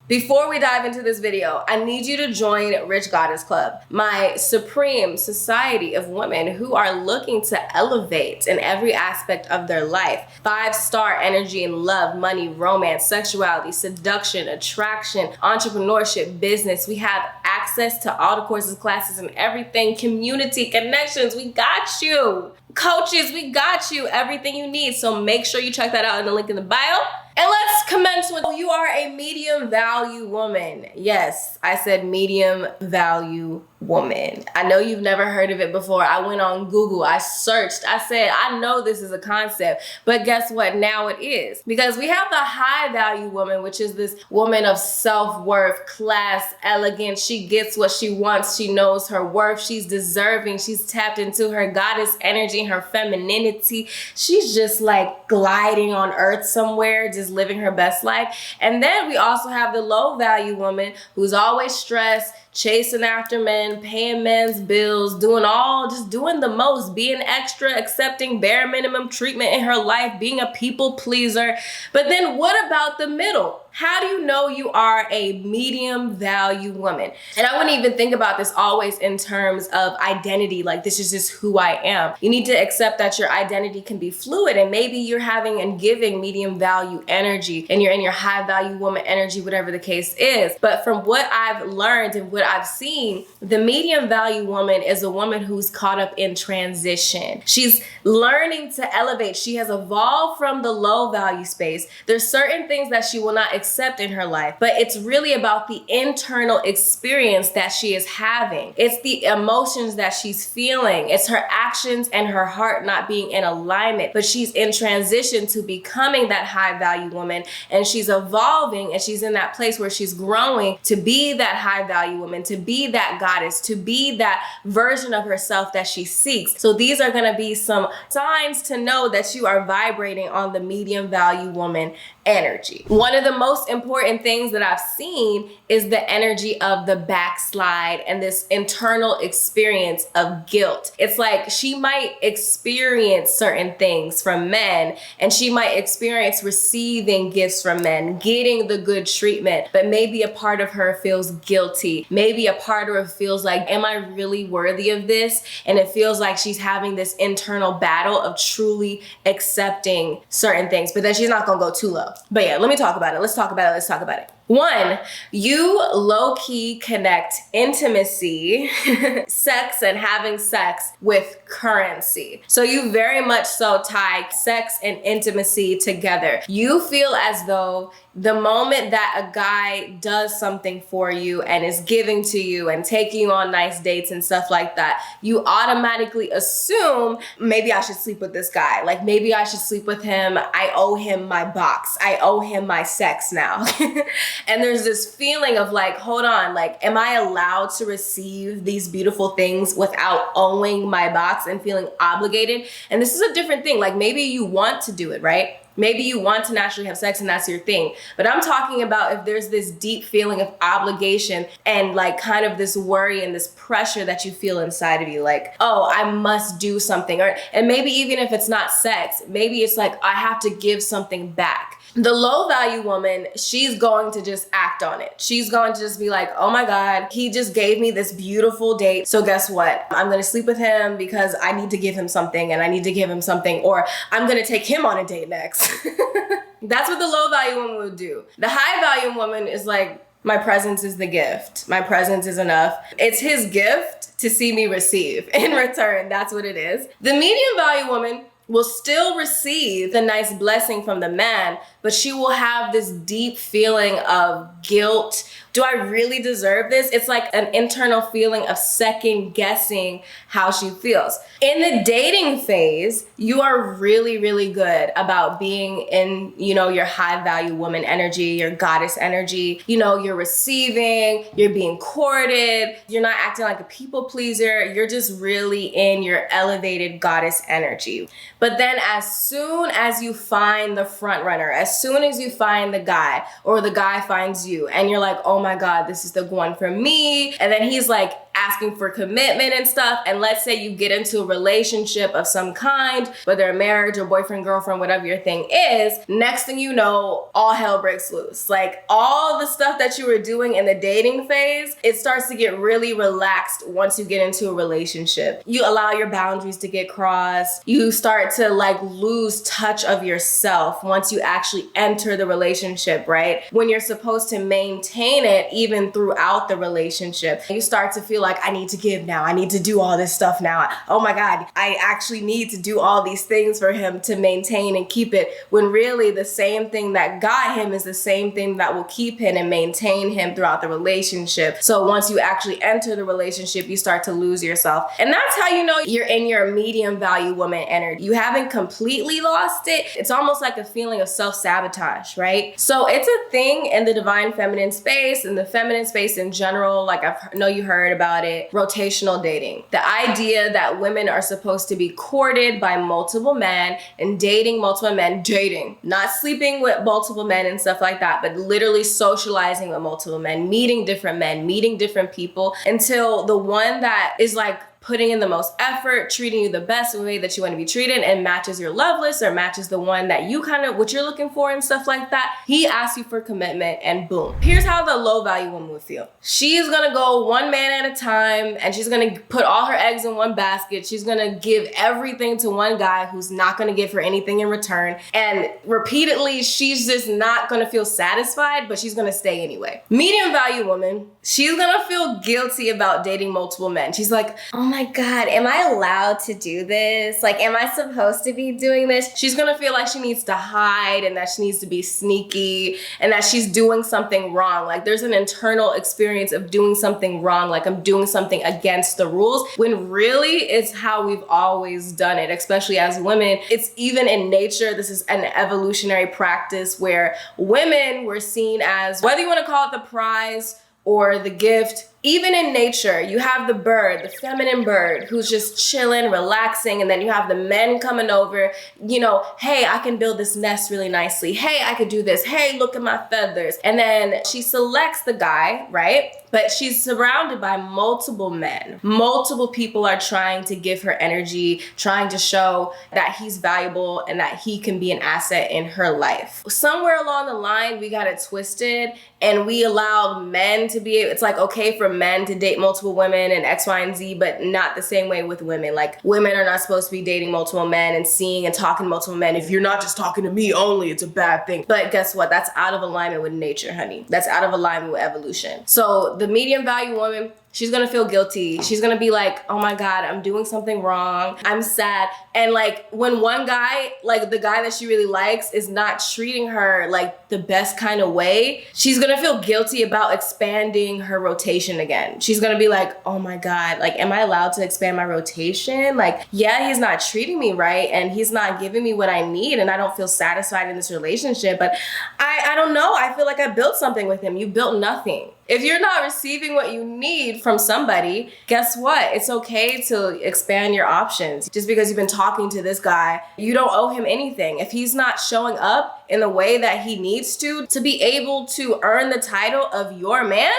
Before we dive into this video, I need you to join Rich Goddess Club, my supreme society of women who are looking to elevate in every aspect of their life. 5-star energy in love, money, romance, sexuality, seduction, attraction, entrepreneurship, business. We have access to all the courses, classes, and everything. Community, connections, we got you. Coaches, we got you. Everything you need. So make sure you check that out in the link in the bio. And let's commence with, you are a medium value woman. Yes, I said medium value woman. I know you've never heard of it before. I went on Google, I searched, I said, I know this is a concept, but guess what? Now it is. Because we have the high value woman, which is this woman of self-worth, class, elegance. She gets what she wants. She knows her worth. She's deserving. She's tapped into her goddess energy, her femininity. She's just like gliding on earth somewhere, just living her best life. And then we also have the low value woman who's always stressed, chasing after men, paying men's bills, just doing the most, being extra, accepting bare minimum treatment in her life, being a people pleaser. But then what about the middle? How do you know you are a medium value woman? And I wouldn't even think about this always in terms of identity, like this is just who I am. You need to accept that your identity can be fluid, and maybe you're having and giving medium value energy and you're in your high value woman energy, whatever the case is. But from what I've learned and what I've seen, the medium value woman is a woman who's caught up in transition. She's learning to elevate. She has evolved from the low value space. There's certain things that she will not accept in her life, but it's really about the internal experience that she is having. It's the emotions that she's feeling. It's her actions and her heart not being in alignment, but she's in transition to becoming that high value woman, and she's evolving, and she's in that place where she's growing to be that high value woman, to be that goddess, to be that version of herself that she seeks. So these are going to be some signs to know that you are vibrating on the medium value woman energy. One of the most important things that I've seen is the energy of the backslide and this internal experience of guilt. It's like she might experience certain things from men, and she might experience receiving gifts from men, getting the good treatment, but maybe a part of her feels guilty. Maybe a part of her feels like, am I really worthy of this? And it feels like she's having this internal battle of truly accepting certain things, but then she's not gonna go too low. But yeah, let me talk about it. Let's talk about it. One, you low-key connect intimacy, sex and having sex with currency. So you very much so tie sex and intimacy together. You feel as though the moment that a guy does something for you and is giving to you and taking you on nice dates and stuff like that, you automatically assume, maybe I should sleep with this guy. Like maybe I should sleep with him. I owe him my box. I owe him my sex now. And there's this feeling of like, hold on, like, am I allowed to receive these beautiful things without owing my box and feeling obligated? And this is a different thing. Like maybe you want to do it, right? Maybe you want to naturally have sex and that's your thing. But I'm talking about if there's this deep feeling of obligation and like kind of this worry and this pressure that you feel inside of you, like, oh, I must do something. And maybe even if it's not sex, maybe it's like, I have to give something back. The low value woman, she's going to just act on it. She's going to just be like, oh my God, he just gave me this beautiful date. So guess what? I'm going to sleep with him because I need to give him something and I need to give him something, or I'm going to take him on a date next. That's what the low value woman would do. The high value woman is like, my presence is the gift. My presence is enough. It's his gift to see me receive in return. That's what it is. The medium value woman will still receive the nice blessing from the man, but she will have this deep feeling of guilt. Do I really deserve this? It's like an internal feeling of second guessing how she feels. In the dating phase, you are really, really good about being in, your high value woman energy, your goddess energy. You're receiving, you're being courted, you're not acting like a people pleaser. You're just really in your elevated goddess energy. But then as soon as you find the front runner, as as soon as you find the guy or the guy finds you and you're like, oh my God, this is the one for me. And then he's like asking for commitment and stuff. And let's say you get into a relationship of some kind, whether a marriage or boyfriend, girlfriend, whatever your thing is, next thing you know, all hell breaks loose. Like all the stuff that you were doing in the dating phase, it starts to get really relaxed once you get into a relationship. You allow your boundaries to get crossed. You start to like lose touch of yourself once you actually enter the relationship, right? When you're supposed to maintain it even throughout the relationship, you start to feel like, I need to give now. I need to do all this stuff now. Oh my God, I actually need to do all these things for him to maintain and keep it, when really the same thing that got him is the same thing that will keep him and maintain him throughout the relationship. So once you actually enter the relationship, you start to lose yourself. And that's how you know you're in your medium value woman energy. You haven't completely lost it. It's almost like a feeling of self-sabotage, right? So it's a thing in the divine feminine space and the feminine space in general. Like I know you heard about it, rotational dating. The idea that women are supposed to be courted by multiple men and dating multiple men, not sleeping with multiple men and stuff like that, but literally socializing with multiple men, meeting different people until the one that is like putting in the most effort, treating you the best way that you want to be treated and matches your love list or matches the one that you kind of, what you're looking for and stuff like that. He asks you for commitment and boom. Here's how the low value woman would feel. She's gonna go one man at a time and she's gonna put all her eggs in one basket. She's gonna give everything to one guy who's not gonna give her anything in return. And repeatedly, she's just not gonna feel satisfied, but she's gonna stay anyway. Medium value woman, she's gonna feel guilty about dating multiple men. She's like, oh my God, am I allowed to do this? Like, am I supposed to be doing this? She's gonna feel like she needs to hide and that she needs to be sneaky and that she's doing something wrong. Like there's an internal experience of doing something wrong, like I'm doing something against the rules, when really it's how we've always done it, especially as women. It's even in nature. This is an evolutionary practice where women were seen as, whether you want to call it the prize or the gift. Even in nature, you have the bird, the feminine bird, who's just chilling, relaxing, and then you have the men coming over, you know, hey, I can build this nest really nicely. Hey, I could do this. Hey, look at my feathers. And then she selects the guy, right? But she's surrounded by multiple men. Multiple people are trying to give her energy, trying to show that he's valuable and that he can be an asset in her life. Somewhere along the line, we got it twisted and we allowed men to be, it's like, okay for men to date multiple women and X, Y, and Z, but not the same way with women. Like women are not supposed to be dating multiple men and seeing and talking to multiple men. If you're not just talking to me only, it's a bad thing. But guess what? That's out of alignment with nature, honey. That's out of alignment with evolution. So the medium value woman, she's gonna feel guilty. She's gonna be like, oh my God, I'm doing something wrong. I'm sad. And like when one guy, like the guy that she really likes, is not treating her like the best kind of way, she's gonna feel guilty about expanding her rotation again. She's gonna be like, oh my God, like, am I allowed to expand my rotation? Like, yeah, he's not treating me right and he's not giving me what I need and I don't feel satisfied in this relationship, but I don't know. I feel like I built something with him. You built nothing. If you're not receiving what you need from somebody, guess what? It's okay to expand your options. Just because you've been talking to this guy, you don't owe him anything. If he's not showing up in the way that he needs to be able to earn the title of your man,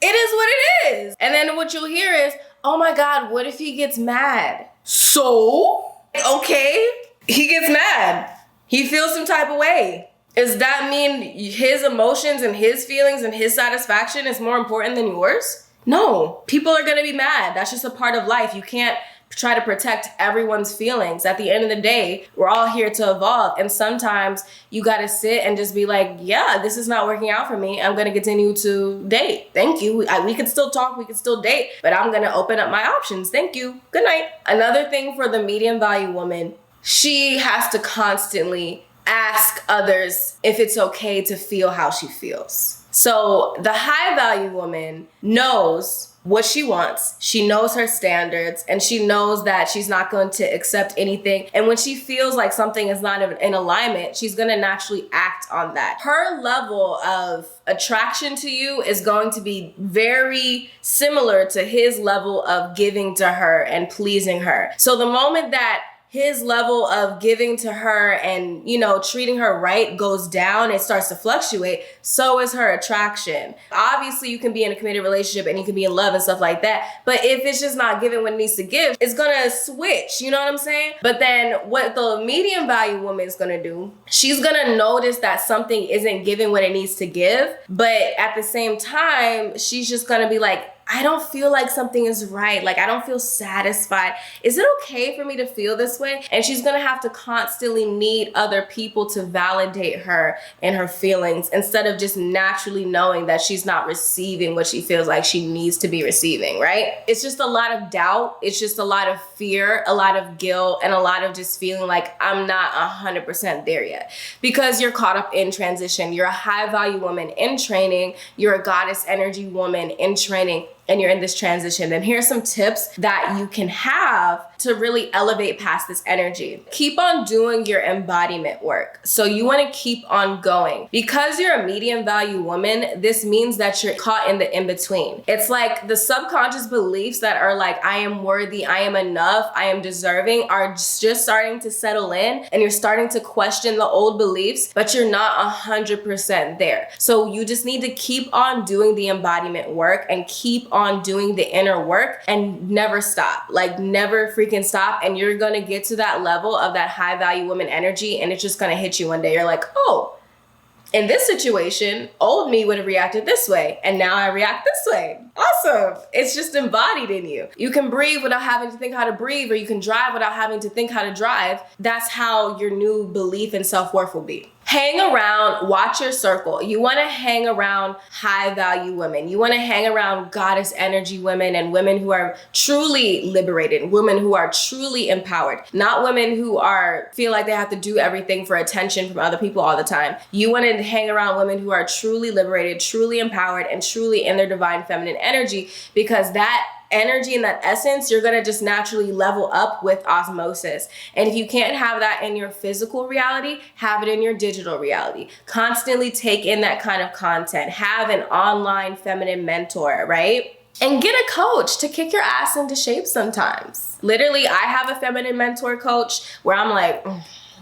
it is what it is. And then what you'll hear is, oh my God, what if he gets mad? So, okay, he gets mad. He feels some type of way. Does that mean his emotions and his feelings and his satisfaction is more important than yours? No, people are gonna be mad. That's just a part of life. You can't try to protect everyone's feelings. At the end of the day, we're all here to evolve. And sometimes you gotta sit and just be like, yeah, this is not working out for me. I'm gonna continue to date. Thank you. We can still talk, we can still date, but I'm gonna open up my options. Thank you. Good night. Another thing for the medium value woman, she has to constantly ask others if it's okay to feel how she feels. So the high value woman knows what she wants. She knows her standards and she knows that she's not going to accept anything. And when she feels like something is not in alignment, she's going to naturally act on that. Her level of attraction to you is going to be very similar to his level of giving to her and pleasing her. So the moment that his level of giving to her and, you know, treating her right goes down, it starts to fluctuate, so is her attraction. Obviously, you can be in a committed relationship and you can be in love and stuff like that, but if it's just not giving what it needs to give, it's gonna switch, you know what I'm saying? But then what the medium value woman is gonna do, she's gonna notice that something isn't giving what it needs to give, but at the same time, she's just gonna be like, I don't feel like something is right. Like, I don't feel satisfied. Is it okay for me to feel this way? And she's gonna have to constantly need other people to validate her and her feelings instead of just naturally knowing that she's not receiving what she feels like she needs to be receiving, right? It's just a lot of doubt. It's just a lot of fear, a lot of guilt, and a lot of just feeling like I'm not 100% there yet because you're caught up in transition. You're a high value woman in training. You're a goddess energy woman in training. And you're in this transition. And here's some tips that you can have to really elevate past this energy. Keep on doing your embodiment work. So you want to keep on going. Because you're a medium value woman, this means that you're caught in the in-between. It's like the subconscious beliefs that are like, I am worthy, I am enough, I am deserving, are just starting to settle in, and you're starting to question the old beliefs, but you're not 100% there. So you just need to keep on doing the embodiment work and keep on doing the inner work and never stop. Like, never freaking stop, and you're gonna get to that level of that high value woman energy, and it's just gonna hit you one day. You're like, oh, in this situation, old me would have reacted this way, and now I react this way. Awesome. It's just embodied in you. You can breathe without having to think how to breathe, or you can drive without having to think how to drive. That's how your new belief in self-worth will be. Hang around, watch your circle. You want to hang around high value women. You want to hang around goddess energy women and women who are truly liberated, women who are truly empowered, not women who feel like they have to do everything for attention from other people all the time. You want to hang around women who are truly liberated, truly empowered, and truly in their divine feminine energy, because that energy and that essence, you're gonna just naturally level up with osmosis. And if you can't have that in your physical reality, have it in your digital reality. Constantly take in that kind of content. Have an online feminine mentor, right? And get a coach to kick your ass into shape sometimes. Literally, I have a feminine mentor coach where I'm like,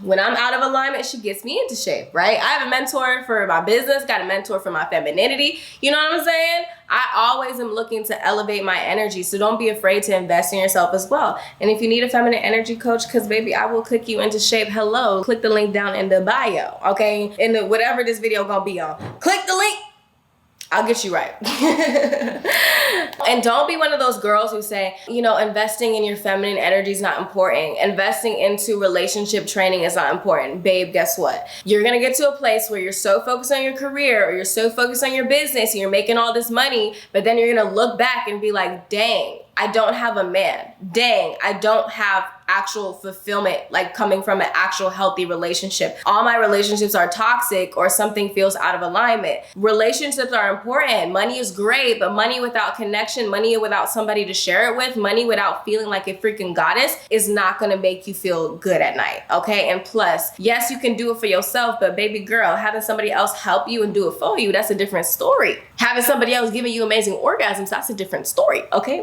when I'm out of alignment, she gets me into shape, right? I have a mentor for my business, got a mentor for my femininity. You know what I'm saying? I always am looking to elevate my energy. So don't be afraid to invest in yourself as well. And if you need a feminine energy coach, because baby, I will click you into shape. Hello, click the link down in the bio, okay? In the whatever this video gonna be on. Click the link. I'll get you right. And don't be one of those girls who say, you know, investing in your feminine energy is not important. Investing into relationship training is not important. Babe, guess what? You're gonna get to a place where you're so focused on your career or you're so focused on your business and you're making all this money, but then you're gonna look back and be like, dang, I don't have a man. Dang, I don't have actual fulfillment, like coming from an actual healthy relationship. All my relationships are toxic or something feels out of alignment. Relationships are important. Money is great, but money without connection, money without somebody to share it with, money without feeling like a freaking goddess is not gonna make you feel good at night, okay? And plus, yes, you can do it for yourself, but baby girl, having somebody else help you and do it for you, that's a different story. Having somebody else giving you amazing orgasms, that's a different story, okay?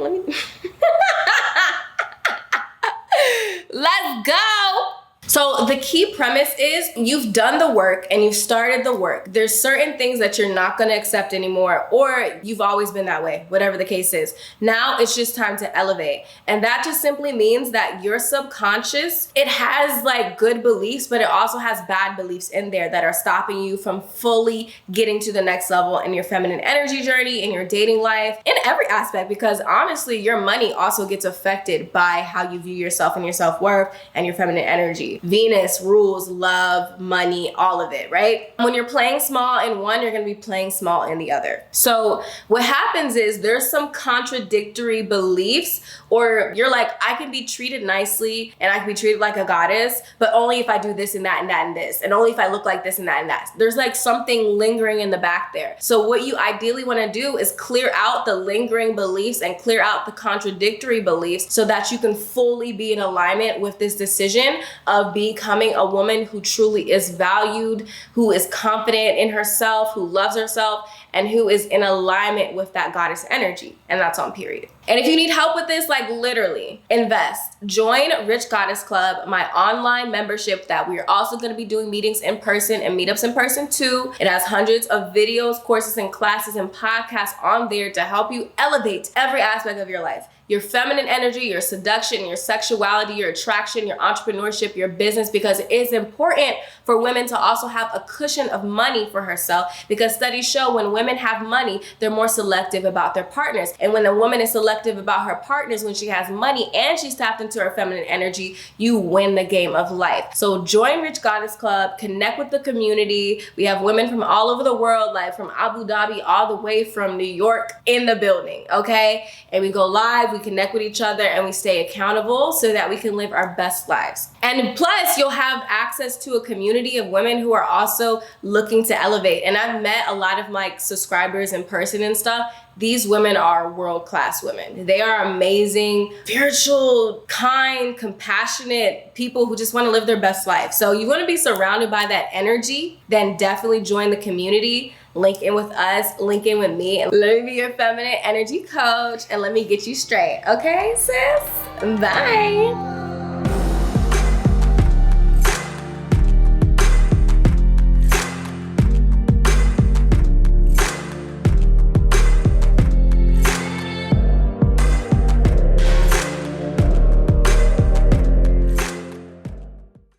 Let's go. So the key premise is you've done the work and you've started the work. There's certain things that you're not going to accept anymore, or you've always been that way, whatever the case is. Now it's just time to elevate. And that just simply means that your subconscious, it has like good beliefs, but it also has bad beliefs in there that are stopping you from fully getting to the next level in your feminine energy journey, in your dating life, in every aspect, because honestly, your money also gets affected by how you view yourself and your self-worth and your feminine energy. Venus rules love, money, all of it, right? When you're playing small in one, you're gonna be playing small in the other. So what happens is there's some contradictory beliefs, or you're like, I can be treated nicely and I can be treated like a goddess, but only if I do this and that and that and this, and only if I look like this and that and that. There's like something lingering in the back there. So what you ideally wanna do is clear out the lingering beliefs and clear out the contradictory beliefs so that you can fully be in alignment with this decision of becoming a woman who truly is valued, who is confident in herself, who loves herself, and who is in alignment with that goddess energy. And that's on period. And if you need help with this, like literally invest. Join Rich Goddess Club, my online membership that we are also going to be doing meetings in person and meetups in person too. It has hundreds of videos, courses, and classes and podcasts on there to help you elevate every aspect of your life. Your feminine energy, your seduction, your sexuality, your attraction, your entrepreneurship, your business, because it is important for women to also have a cushion of money for herself, because studies show when women have money, they're more selective about their partners. And when a woman is selective about her partners, when she has money and she's tapped into her feminine energy, you win the game of life. So join Rich Goddess Club, connect with the community. We have women from all over the world, like from Abu Dhabi all the way from New York in the building, okay? And we go live, we connect with each other, and we stay accountable so that we can live our best lives. And plus, you'll have access to a community of women who are also looking to elevate. And I've met a lot of my subscribers in person and stuff. These women are world-class women. They are amazing, spiritual, kind, compassionate people who just want to live their best life. So you want to be surrounded by that energy, then definitely join the community. Link in with us, link in with me, and let me be your feminine energy coach, and let me get you straight. Okay, sis? Bye.